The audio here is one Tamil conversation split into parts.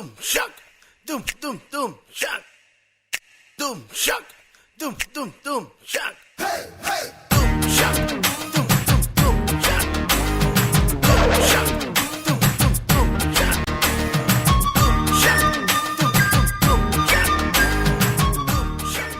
Doom shock, doom doom doom shock, doom shock, doom doom doom shock. Hey hey, doom shock, doom doom doom shock, doom shock, doom doom doom shock, doom shock, doom doom doom shock, doom shock.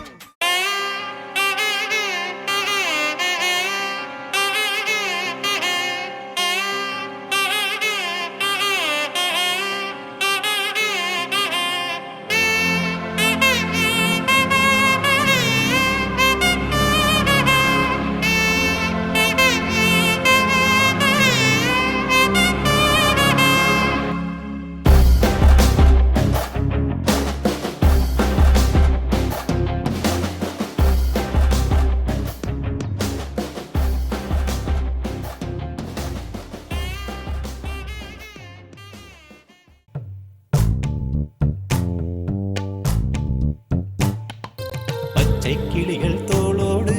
கிளிகள் தோளோடு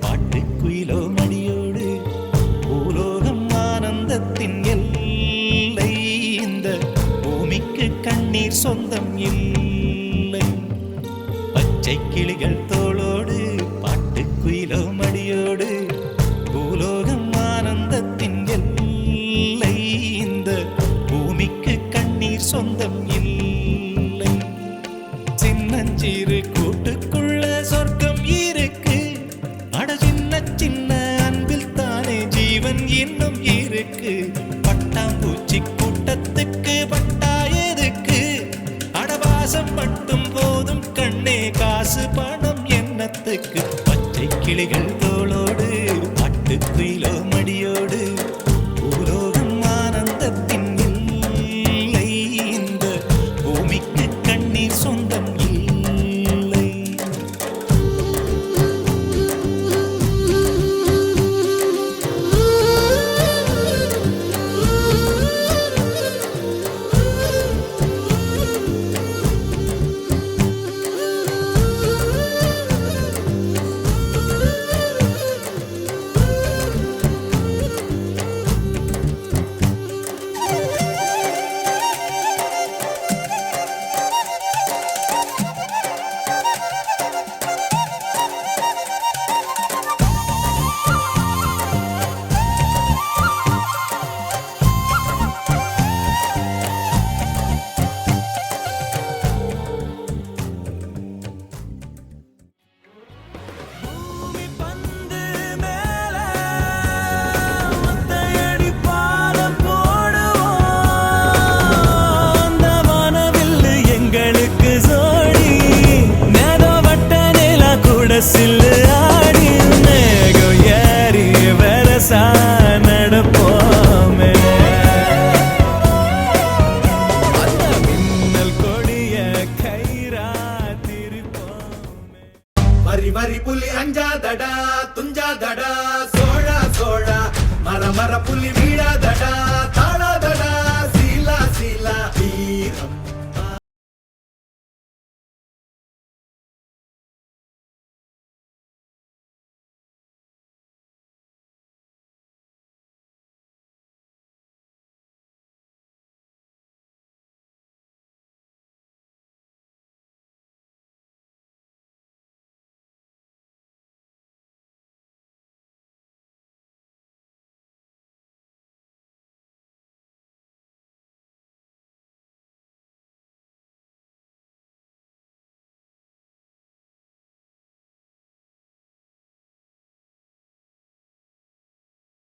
பாட்டுக்குயிலோ மடியோடு பூலோகம் ஆனந்தத்தின் எல்லை இந்த பூமிக்கு கண்ணீர் சொந்தம் இல்லை. பச்சை கிளிகள் தோளோடு பாட்டுக்குயிலோ மடியோடு பூலோகம் ஆனந்தத்தின் எல்லை இந்த பூமிக்கு கண்ணீர் சொந்தம் இல்லை. சின்னஞ்சிறு கூட்டுக்குள்ள சொர்க்கம் இருக்கு, அட சின்ன சின்ன அன்பில் தானே ஜீவன் இன்னும் இருக்கு. பட்டாம்பூச்சி கூட்டத்துக்கு பட்டா எதுக்கு, அடவாசம் மட்டும் போதும் கண்ணே, காசு பணம் என்னத்துக்கு. பச்சை கிளிகள் தோளோடு பாட்டுக்குயிலோ மடியோடு பூலோகம் ஆனந்தத்தின் இல்லை இந்த பூமிக்கு கண்ணீர் சொந்தம் இல்லை. சில்ல